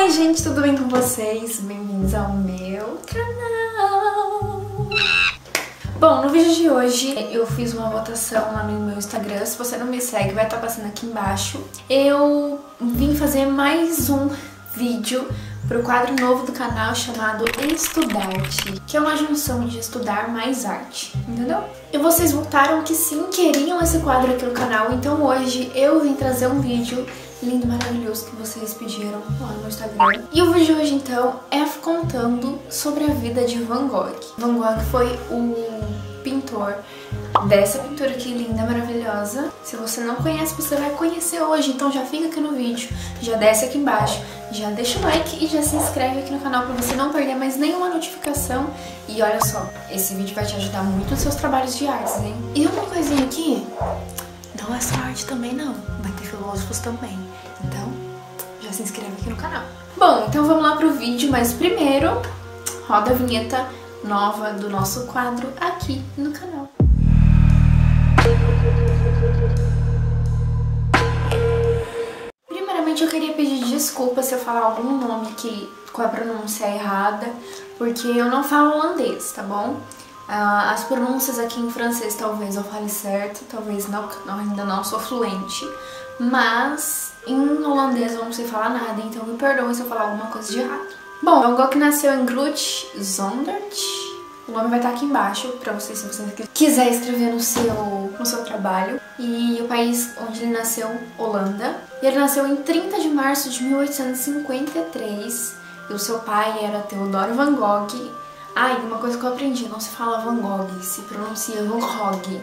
Oi gente, tudo bem com vocês? Bem-vindos ao meu canal! Bom, no vídeo de hoje eu fiz uma votação lá no meu Instagram. Se você não me segue, vai estar passando aqui embaixo. Eu vim fazer mais um vídeo pro quadro novo do canal chamado Estudarte, que é uma junção de estudar mais arte, entendeu? E vocês votaram que sim, queriam esse quadro aqui no canal, então hoje eu vim trazer um vídeo lindo, maravilhoso que vocês pediram lá no Instagram. E o vídeo de hoje então é contando sobre a vida de Van Gogh. Van Gogh foi o pintor dessa pintura aqui linda, maravilhosa. Se você não conhece, você vai conhecer hoje, então já fica aqui no vídeo, já desce aqui embaixo, já deixa o like e já se inscreve aqui no canal pra você não perder mais nenhuma notificação. E olha só, esse vídeo vai te ajudar muito nos seus trabalhos de artes, hein? E uma coisinha aqui, não é só arte também não, vai ter filósofos também, então já se inscreve aqui no canal. Bom, então vamos lá pro vídeo, mas primeiro roda a vinheta nova do nosso quadro aqui no canal. Primeiramente eu queria pedir desculpa se eu falar algum nome que com a pronúncia errada, porque eu não falo holandês, tá bom? As pronúncias aqui em francês talvez eu fale certo, talvez não, ainda não sou fluente, mas em holandês eu não sei falar nada, então me perdoem se eu falar alguma coisa de errado. Bom, Van Gogh nasceu em Groot Zondert. O nome vai estar aqui embaixo pra vocês, se você quiser escrever no seu trabalho. E o país onde ele nasceu, Holanda. E ele nasceu em 30 de março de 1853. E o seu pai era Theodor Van Gogh. Ah, e uma coisa que eu aprendi, não se fala Van Gogh, se pronuncia Van Gogh,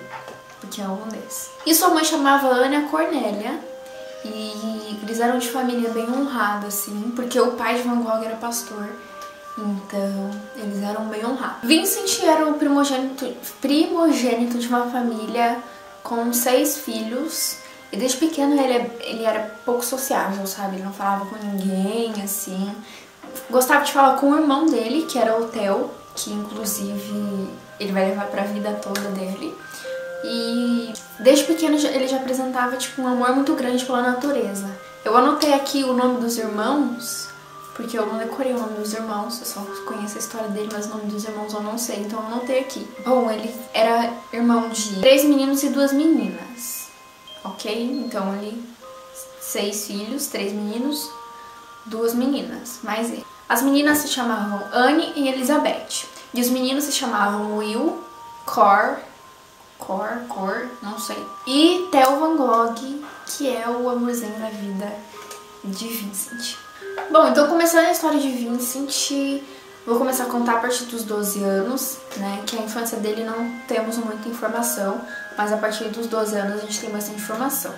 porque é holandês. E sua mãe chamava Ana Cornélia. E eles eram de família bem honrada, assim, porque o pai de Van Gogh era pastor. Então, eles eram bem honrados. Vincent era o primogênito de uma família com 6 filhos. E desde pequeno ele era pouco sociável, sabe? Ele não falava com ninguém, assim. Gostava de falar com o irmão dele, que era o Theo, que inclusive ele vai levar pra vida toda dele. E desde pequeno ele já apresentava tipo um amor muito grande pela natureza. Eu anotei aqui o nome dos irmãos, porque eu não decorei o nome dos irmãos, eu só conheço a história dele, mas o nome dos irmãos eu não sei, então eu anotei aqui. Bom, ele era irmão de 3 meninos e 2 meninas, ok? Então ele 6 filhos, 3 meninos, 2 meninas, mais ele. As meninas se chamavam Anne e Elizabeth, e os meninos se chamavam Will, Cor, não sei, e Theo Van Gogh, que é o amorzinho da vida de Vincent. Bom, então começando a história de Vincent, vou começar a contar a partir dos 12 anos, né, que a infância dele não temos muita informação, mas a partir dos 12 anos a gente tem bastante informação.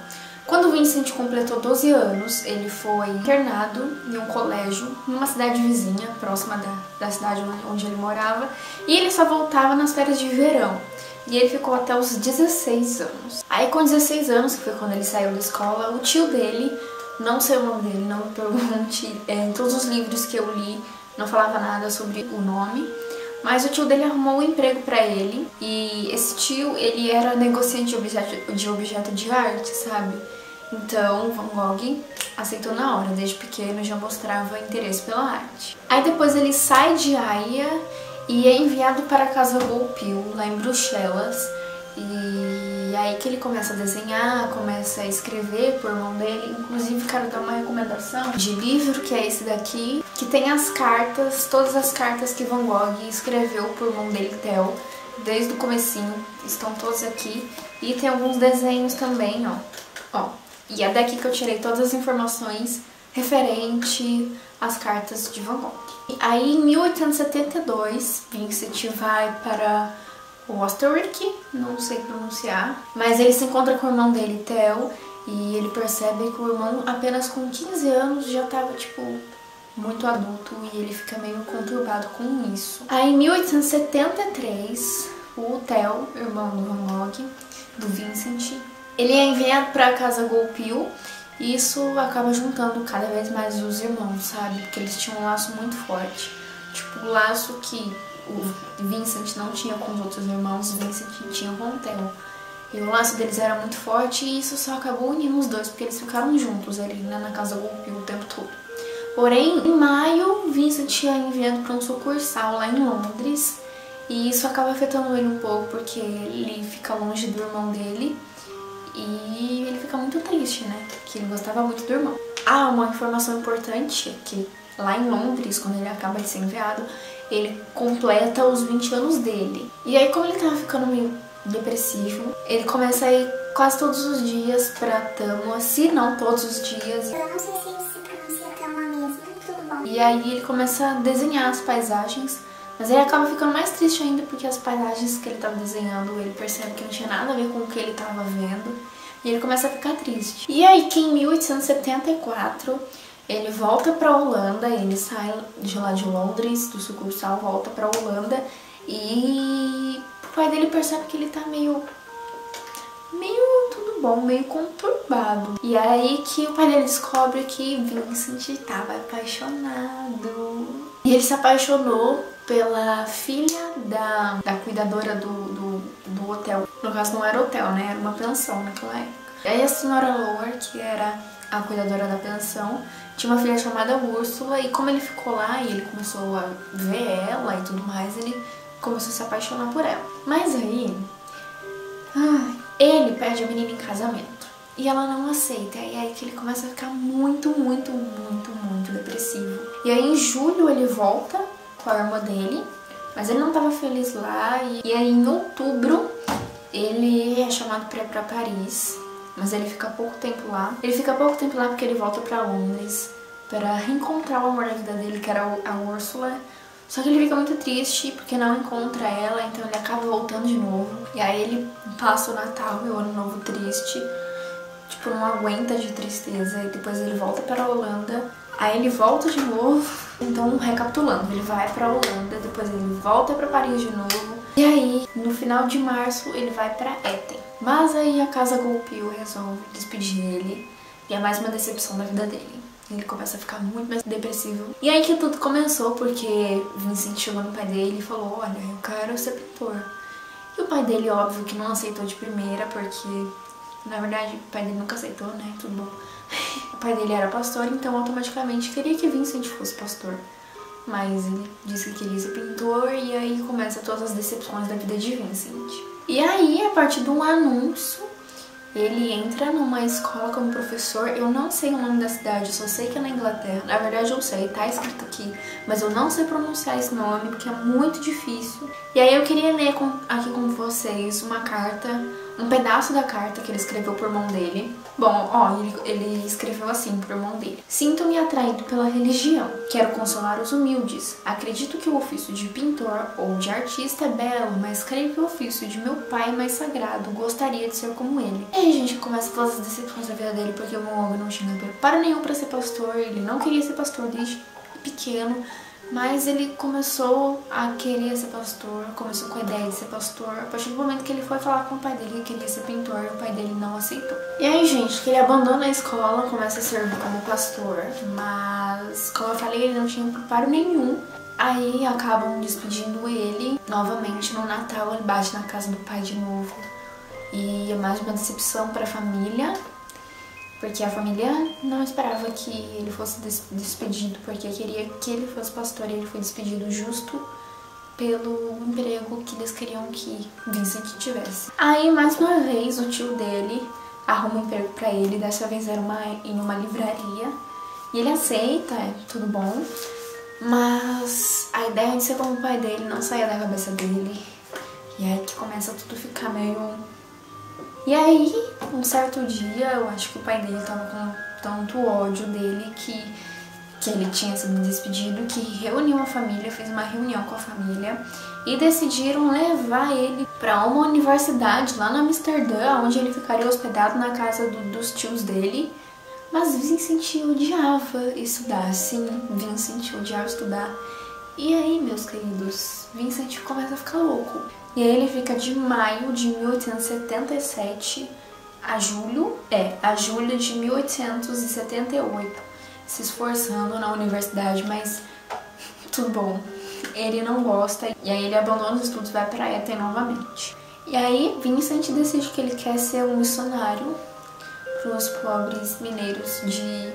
Quando Vincent completou 12 anos, ele foi internado em um colégio, numa cidade vizinha, próxima da cidade onde ele morava, e ele só voltava nas férias de verão. E ele ficou até os 16 anos. Aí com 16 anos, que foi quando ele saiu da escola, o tio dele, não sei o nome dele, não me pergunte, em todos os livros que eu li não falava nada sobre o nome, mas o tio dele arrumou um emprego pra ele, e esse tio, ele era negociante de objeto de arte, sabe? Então Van Gogh aceitou na hora, desde pequeno já mostrava interesse pela arte. Aí depois ele sai de Haia e é enviado para a Casa Goupil, lá em Bruxelas, e aí que ele começa a desenhar, começa a escrever por mão dele. Inclusive quero dar uma recomendação de livro, que é esse daqui, que tem as cartas, todas as cartas que Van Gogh escreveu por mão dele, Theo, desde o comecinho, estão todos aqui, e tem alguns desenhos também, ó. E é daqui que eu tirei todas as informações referente às cartas de Van Gogh. E aí, em 1872, Vincent vai para Oostenrijk, não sei pronunciar, mas ele se encontra com o irmão dele, Theo, e ele percebe que o irmão, apenas com 15 anos, já estava, tipo, muito adulto, e ele fica meio conturbado com isso. Aí, em 1873, o Theo, irmão do Van Gogh, do Vincent, ele é enviado para a Casa Goupil, e isso acaba juntando cada vez mais os irmãos, sabe? Porque eles tinham um laço muito forte. Tipo, o laço que o Vincent não tinha com os outros irmãos, o Vincent tinha com o Theo. E o laço deles era muito forte e isso só acabou unindo os dois, porque eles ficaram juntos ali, né, na Casa Goupil o tempo todo. Porém, em maio, Vincent é enviado para um sucursal lá em Londres e isso acaba afetando ele um pouco porque ele fica longe do irmão dele e ele fica muito triste, né? Porque ele gostava muito do irmão. Ah, uma informação importante é que lá em Londres, quando ele acaba de ser enviado, ele completa os 20 anos dele. E aí, como ele tava ficando meio depressivo, ele começa a ir quase todos os dias pra Tamwa, se não todos os dias. Eu não sei se pronuncia Tamwa mesmo, tudo bom. E aí ele começa a desenhar as paisagens, mas ele acaba ficando mais triste ainda porque as paisagens que ele tava desenhando, ele percebe que não tinha nada a ver com o que ele tava vendo, e ele começa a ficar triste. E aí que em 1874, ele volta pra Holanda, ele sai de lá de Londres, do sucursal, volta pra Holanda, e o pai dele percebe que ele tá meio tudo bom, meio conturbado. E aí que o pai dele descobre que Vincent estava apaixonado. E ele se apaixonou pela filha da cuidadora do hotel. No caso não era hotel, né? Era uma pensão naquela época. E aí a senhora Lower, que era a cuidadora da pensão, tinha uma filha chamada Úrsula, e como ele ficou lá e ele começou a ver ela e tudo mais, ele começou a se apaixonar por ela. Mas aí, ele pede a menina em casamento e ela não aceita. E aí que ele começa a ficar muito depressivo. E aí em julho ele volta com a irmã dele, mas ele não estava feliz lá. E aí em outubro ele é chamado para ir pra Paris, mas ele fica pouco tempo lá. Ele fica pouco tempo lá porque ele volta pra Londres para reencontrar o amor da vida dele, que era a Úrsula. Só que ele fica muito triste porque não encontra ela, então ele acaba voltando de novo. E aí ele passa o Natal e o Ano Novo triste, tipo, não aguenta de tristeza. E depois ele volta para a Holanda, aí ele volta de novo. Então, recapitulando, ele vai pra Holanda, depois ele volta pra Paris de novo. E aí, no final de março, ele vai pra Etten. Mas aí a Casa Golpio resolve despedir ele, e é mais uma decepção da vida dele. Ele começa a ficar muito mais depressivo. E aí que tudo começou, porque Vincent chegou no pai dele e falou: olha, eu quero ser pintor. E o pai dele, óbvio, que não aceitou de primeira, porque, na verdade, o pai dele nunca aceitou, né? Tudo bom. O pai dele era pastor, então automaticamente queria que Vincent fosse pastor. Mas ele disse que queria ser pintor, e aí começa todas as decepções da vida de Vincent. E aí, a partir de um anúncio, ele entra numa escola como professor. Eu não sei o nome da cidade, eu só sei que é na Inglaterra. Na verdade eu sei, tá escrito aqui, mas eu não sei pronunciar esse nome porque é muito difícil. E aí eu queria ler aqui com vocês uma carta, um pedaço da carta que ele escreveu pro irmão dele. Bom, ó, ele escreveu assim pro irmão dele: sinto-me atraído pela religião, quero consolar os humildes. Acredito que o ofício de pintor ou de artista é belo, mas creio que o ofício de meu pai é mais sagrado, gostaria de ser como ele. E aí, gente, começa todas as decepções da vida dele, porque o meu homem não tinha preparo nenhum pra ser pastor, ele não queria ser pastor desde pequeno. Mas ele começou a querer ser pastor, começou com a ideia de ser pastor. A partir do momento que ele foi falar com o pai dele que queria ser pintor, o pai dele não aceitou. E aí, gente, que ele abandona a escola, começa a servir como pastor. Mas, como eu falei, ele não tinha preparo nenhum. Aí acabam despedindo ele. Novamente, no Natal, ele bate na casa do pai de novo. E é mais uma decepção para a família, porque a família não esperava que ele fosse despedido, porque queria que ele fosse pastor, e ele foi despedido justo pelo emprego que eles queriam que Vincent tivesse. Aí, mais uma vez, o tio dele arruma um emprego pra ele, dessa vez era em uma livraria, e ele aceita, tudo bom, mas a ideia de ser como o pai dele não saía da cabeça dele, e aí que começa tudo a ficar meio... E aí, um certo dia, eu acho que o pai dele tava com tanto ódio dele que ele tinha sido despedido, que reuniu a família, fez uma reunião com a família e decidiram levar ele pra uma universidade lá na Amsterdã, onde ele ficaria hospedado na casa dos tios dele. Mas Vincent odiava estudar, sim, Vincent odiava estudar. E aí, meus queridos, Vincent começa a ficar louco. E aí ele fica de maio de 1877 a julho de 1878, se esforçando na universidade, mas tudo bom, ele não gosta. E aí ele abandona os estudos e vai para Eton novamente. E aí Vincent decide que ele quer ser um missionário para os pobres mineiros de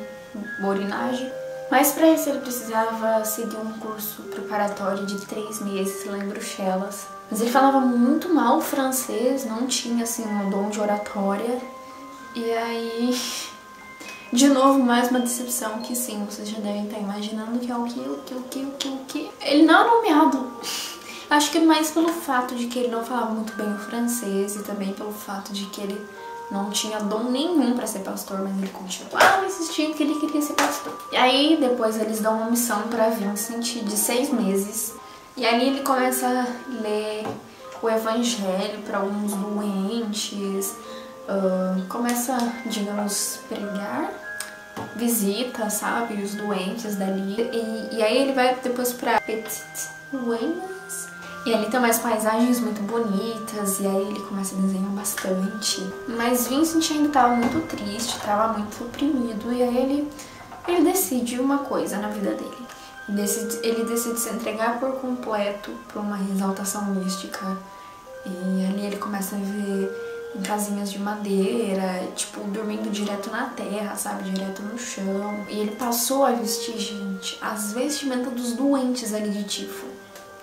Borinage. Mas para isso ele precisava seguir um curso preparatório de 3 meses lá em Bruxelas. Mas ele falava muito mal o francês, não tinha assim um dom de oratória. E aí, de novo, mais uma decepção que sim, vocês já devem estar imaginando que é o que. Ele não é nomeado. Acho que mais pelo fato de que ele não falava muito bem o francês e também pelo fato de que ele não tinha dom nenhum pra ser pastor, mas ele continuava insistindo que ele queria ser pastor. E aí depois eles dão uma missão pra Vincent de 6 meses. E ali ele começa a ler o evangelho pra alguns doentes, começa, digamos, pregar, visita, sabe, os doentes dali. E aí ele vai depois pra Petit Weymouth. E ali tem umas paisagens muito bonitas, e aí ele começa a desenhar bastante. Mas Vincent ainda estava muito triste, estava muito oprimido, e aí ele decide uma coisa na vida dele. Ele decide se entregar por completo para uma exaltação mística. E ali ele começa a viver em casinhas de madeira, tipo, dormindo direto na terra, sabe, direto no chão. E ele passou a vestir, gente, as vestimentas dos doentes ali de tifo.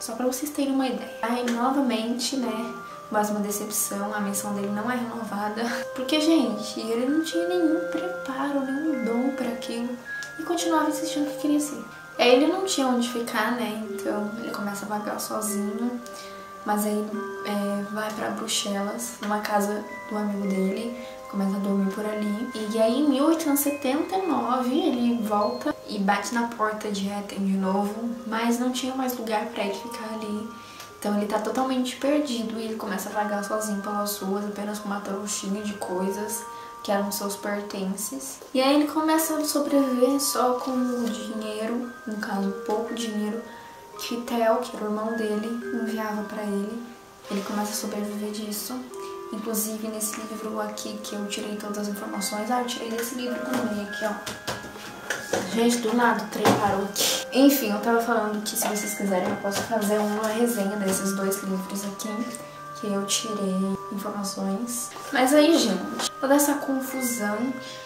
Só pra vocês terem uma ideia. Aí, novamente, né, mais uma decepção, a missão dele não é renovada. Porque, gente, ele não tinha nenhum preparo, nenhum dom pra aquilo. E continuava insistindo que queria ser. Aí ele não tinha onde ficar, né, então ele começa a vagar sozinho. Mas aí vai pra Bruxelas, numa casa do amigo dele, começa a dormir por ali. E aí em 1879 ele volta e bate na porta de Etten de novo, mas não tinha mais lugar pra ele ficar ali. Então ele tá totalmente perdido e ele começa a vagar sozinho pelas ruas, apenas com uma trouxinha de coisas que eram seus pertences. E aí ele começa a sobreviver só com o dinheiro, no caso pouco dinheiro, que Theo, que era o irmão dele, enviava pra ele. Ele começa a sobreviver disso. Inclusive nesse livro aqui que eu tirei todas as informações. Eu tirei desse livro também aqui, ó. Gente, do nada o trem parou aqui. Enfim, eu tava falando que se vocês quiserem eu posso fazer uma resenha desses 2 livros aqui, que eu tirei informações. Mas aí, gente, toda essa confusão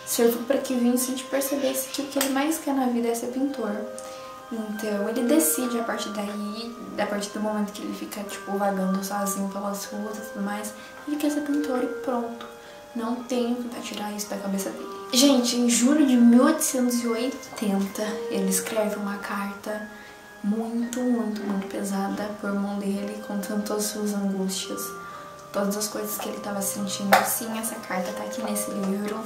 serviu pra que Vincent percebesse que o que ele mais quer na vida é ser pintor. Então ele decide a partir daí, a partir do momento que ele fica tipo vagando sozinho pelas ruas e tudo mais, ele quer ser pintor e pronto. Não tem que tirar isso da cabeça dele. Gente, em julho de 1880 ele escreve uma carta muito pesada pro irmão dele, contando todas as suas angústias, todas as coisas que ele estava sentindo. Sim, essa carta tá aqui nesse livro.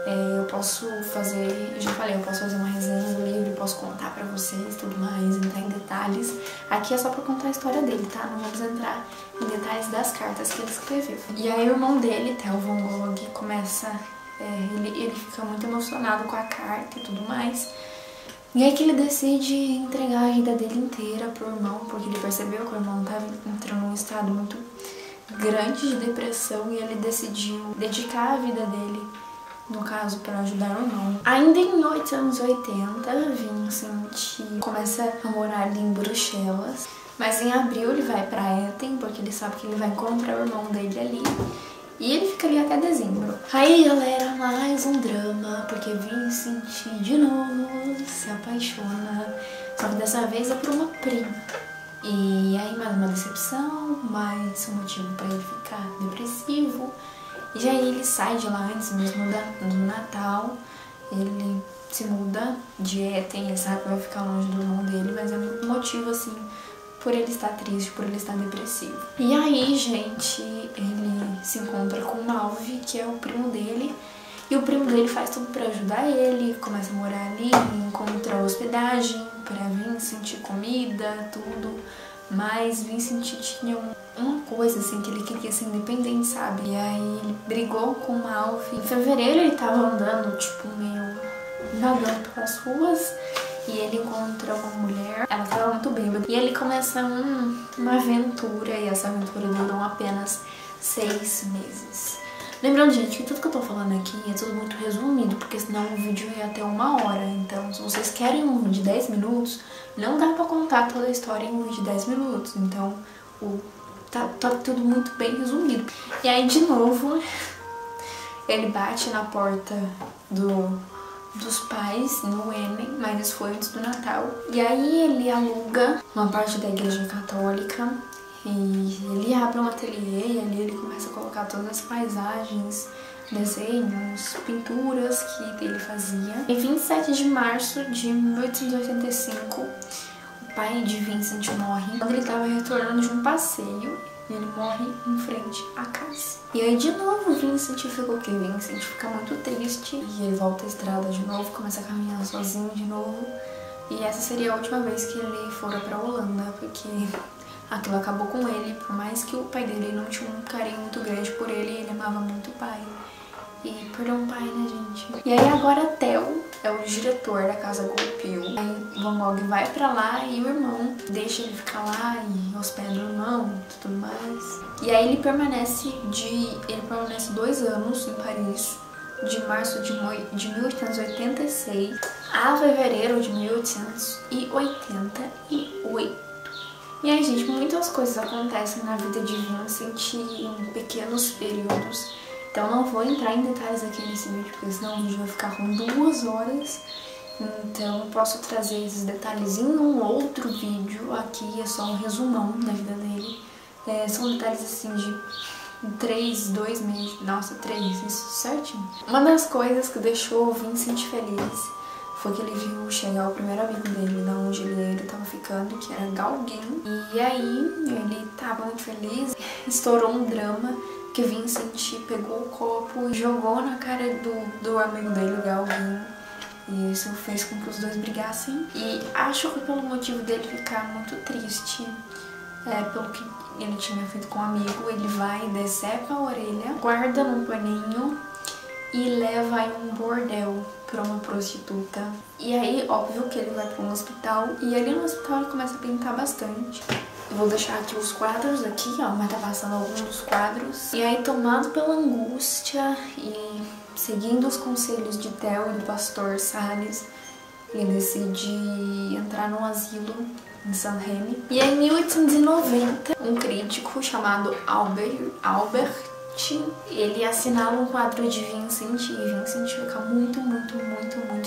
Eu posso fazer, eu já falei, eu posso fazer uma resenha do livro, posso contar pra vocês tudo mais, entrar em detalhes. Aqui é só pra contar a história dele, tá? Não vamos entrar em detalhes das cartas que ele escreveu. E aí o irmão dele, Theo van Gogh, começa, ele fica muito emocionado com a carta e tudo mais. E aí que ele decide entregar a vida dele inteira pro irmão, porque ele percebeu que o irmão estava entrando num estado muito grande de depressão e ele decidiu dedicar a vida dele, no caso, para ajudar o irmão. Ainda em 1880, Vincent começa a morar ali em Bruxelas, mas em abril ele vai para Etten, porque ele sabe que ele vai encontrar o irmão dele ali. E ele fica ali até dezembro. Aí, galera, mais um drama, porque Vincent de novo se apaixona, só que dessa vez é por uma prima. E aí mais uma decepção, mais um motivo para ele ficar depressivo. E aí ele sai de lá antes mesmo do Natal, ele se muda de Etten, ele sabe que vai ficar longe do irmão dele, mas é um motivo assim, por ele estar triste, por ele estar depressivo. E aí, gente, ele se encontra com o Malve, que é o primo dele, e o primo dele faz tudo pra ajudar ele, começa a morar ali, encontra hospedagem pra Vincent, comida, tudo. Mas Vincent tinha uma coisa assim, que ele queria ser independente, sabe? E aí ele brigou com o Malve. Em fevereiro ele tava andando, tipo, meio vagando pelas ruas, e ele encontra uma mulher, ela tava muito bêbada. E ele começa uma aventura, e essa aventura durou apenas 6 meses. Lembrando, gente, que tudo que eu tô falando aqui é tudo muito resumido, porque senão o vídeo ia até 1 hora. Então, se vocês querem um vídeo de 10 minutos, não dá pra contar toda a história em um vídeo de 10 minutos. Então, tá tudo muito bem resumido. E aí, de novo, ele bate na porta do dos pais no Enem, mas isso foi antes do Natal. E aí ele aluga uma parte da igreja católica e ele abre um ateliê e ali ele começa a colocar todas as paisagens, desenhos, pinturas que ele fazia. Em 27 de março de 1885, o pai de Vincent morre quando ele estava retornando de um passeio. E ele morre em frente à casa. E aí de novo Vincent fica o quê? Vincent fica muito triste e ele volta à estrada de novo, começa a caminhar sozinho de novo. E essa seria a última vez que ele fora pra Holanda, porque aquilo acabou com ele, por mais que o pai dele não tinha um carinho muito grande por ele, ele amava muito o pai. E perdeu um pai, né, gente? E aí agora Theo é o diretor da casa Goupil. Aí Van Gogh vai pra lá e o irmão deixa ele ficar lá e hospeda o irmão e tudo mais. E aí ele permanece 2 anos em Paris, de março de 1886 a fevereiro de 1888. E aí, gente, muitas coisas acontecem na vida de Vincent em pequenos períodos. Então não vou entrar em detalhes aqui nesse vídeo, porque senão o vídeo vai ficar com 2 horas. Então posso trazer esses detalhes em um outro vídeo. Aqui é só um resumão da vida dele. São detalhes assim de 2 meses. Nossa, 3, isso certinho. Uma das coisas que deixou o Vincent feliz foi que ele viu chegar o primeiro amigo dele, da onde ele tava ficando, que era Gauguin. E aí ele tava muito feliz, estourou um drama, que Vincent pegou o copo e jogou na cara do amigo dele, o Gauguin. E isso fez com que os dois brigassem. E acho que pelo motivo dele ficar muito triste, pelo que ele tinha feito com o amigo, ele vai, decepa a orelha, guarda num paninho e leva em um bordel pra uma prostituta. E aí, óbvio que ele vai pra um hospital, e ali no hospital ele começa a pintar bastante. Eu vou deixar aqui os quadros aqui, ó, mas tá passando alguns dos quadros. E aí, tomado pela angústia e seguindo os conselhos de Theo e do pastor Salles, ele decide entrar num asilo em Saint-Rémy. E aí, em 1890, um crítico chamado Albert, ele assinala um quadro de Vincent e Vincent fica muito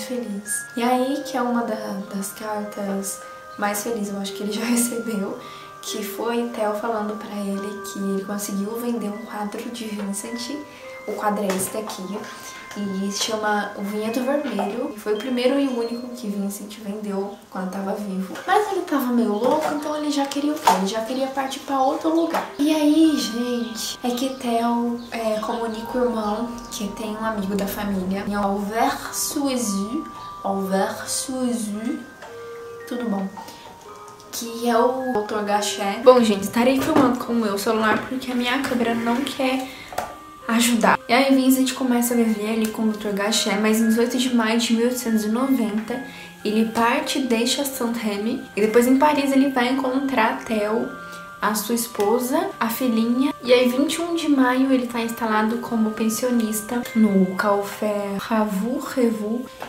feliz. E aí que é uma das cartas mais felizes, eu acho que ele já recebeu, que foi Theo falando pra ele que ele conseguiu vender um quadro de Vincent. O quadro é esse daqui, e se chama O Vinhedo Vermelho. Foi o primeiro e único que Vincent vendeu quando estava vivo. Mas ele tava meio louco, então ele já queria o quê? Ele já queria partir pra outro lugar. E aí, gente, é que Theo comunica o irmão, que tem um amigo da família, em Auvers-sur-Oise, tudo bom, que é o Dr. Gachet. Bom, gente, estarei filmando com o meu celular porque a minha câmera não quer ajudar. E aí Vincent começa a viver ali com o Dr. Gachet, mas em 18 de maio de 1890 ele parte e deixa Saint-Rémy, e depois em Paris ele vai encontrar Theo, a sua esposa, a filhinha. E aí 21 de maio ele tá instalado como pensionista no Café Ravoux.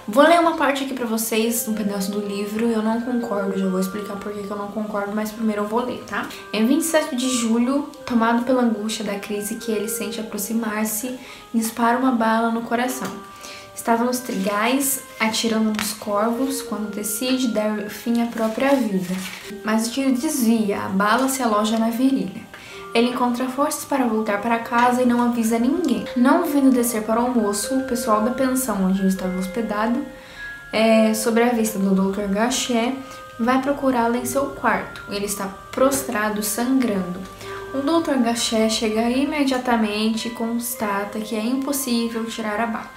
Vou ler uma parte aqui pra vocês, um pedaço do livro. Eu não concordo, já vou explicar por que eu não concordo, mas primeiro eu vou ler, tá? Em 27 de julho, tomado pela angústia da crise que ele sente aproximar-se, dispara uma bala no coração. Estava nos trigais, atirando nos corvos, quando decide dar fim à própria vida. Mas o tiro desvia, a bala se aloja na virilha. Ele encontra forças para voltar para casa e não avisa ninguém. Não vindo descer para o almoço, o pessoal da pensão onde ele estava hospedado, sobre a vista do Dr. Gachet, vai procurá-lo em seu quarto. Ele está prostrado, sangrando. O Dr. Gachet chega imediatamente e constata que é impossível tirar a bala.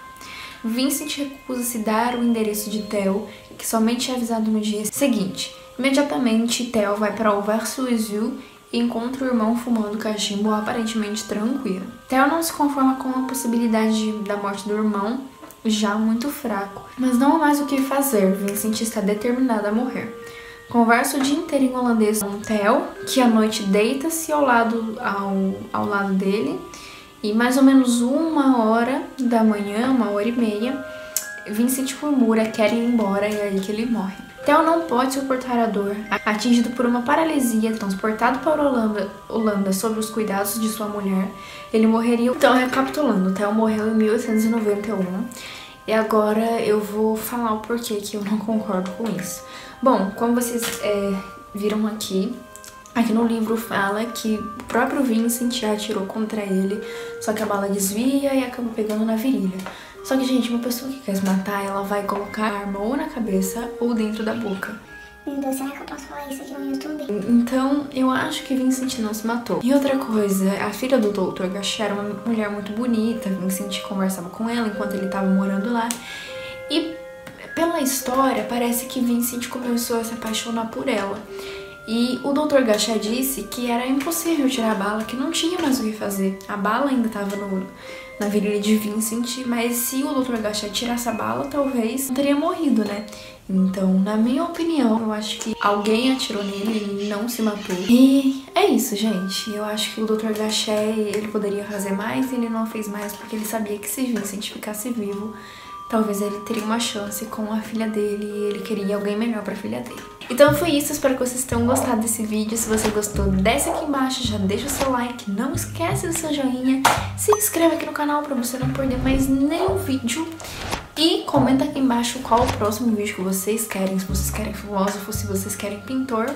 Vincent recusa-se dar o endereço de Theo, que somente é avisado no dia seguinte. Imediatamente, Theo vai para Auvers-sur-Oise e encontra o irmão fumando cachimbo aparentemente tranquilo. Theo não se conforma com a possibilidade da morte do irmão, já muito fraco, mas não há mais o que fazer. Vincent está determinado a morrer. Conversa o dia inteiro em holandês com Theo, que à noite deita-se ao lado dele. E mais ou menos 1h da manhã, 1h30, Vincent murmura, quer ir embora, e é aí que ele morre. Theo não pode suportar a dor. Atingido por uma paralisia, transportado para Holanda sob os cuidados de sua mulher, ele morreria. Então, recapitulando, Theo morreu em 1891 E agora eu vou falar o porquê que eu não concordo com isso. Bom, como vocês viram aqui no livro fala que o próprio Vincent já atirou contra ele, só que a bala desvia e acaba pegando na virilha. Só que, gente, uma pessoa que quer se matar, ela vai colocar a arma ou na cabeça ou dentro da boca. Meu Deus, será que eu posso falar isso aqui no YouTube? Então, eu acho que Vincent não se matou. E outra coisa, a filha do Dr. Gachet era uma mulher muito bonita, Vincent conversava com ela enquanto ele estava morando lá. E pela história, parece que Vincent começou a se apaixonar por ela. E o Dr. Gachet disse que era impossível tirar a bala, que não tinha mais o que fazer. A bala ainda estava na virilha de Vincent, mas se o Dr. Gachet tirasse a bala, talvez não teria morrido, né? Então, na minha opinião, eu acho que alguém atirou nele e não se matou. E é isso, gente. Eu acho que o Dr. Gachet, ele poderia fazer mais e ele não fez mais porque ele sabia que se Vincent ficasse vivo, talvez ele teria uma chance com a filha dele e ele queria alguém melhor pra filha dele. Então foi isso, espero que vocês tenham gostado desse vídeo. Se você gostou, desce aqui embaixo, já deixa o seu like, não esquece do seu joinha, se inscreve aqui no canal pra você não perder mais nenhum vídeo. E comenta aqui embaixo qual o próximo vídeo que vocês querem, se vocês querem filósofo, se vocês querem pintor.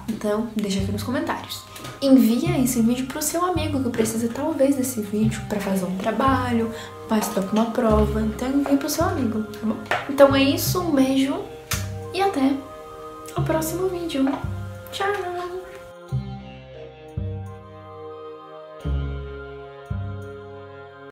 Então, deixa aqui nos comentários. Envia esse vídeo pro seu amigo que precisa talvez desse vídeo para fazer um trabalho, para estudar pra uma prova. Então envia pro seu amigo, tá bom? Então é isso, um beijo e até o próximo vídeo. Tchau!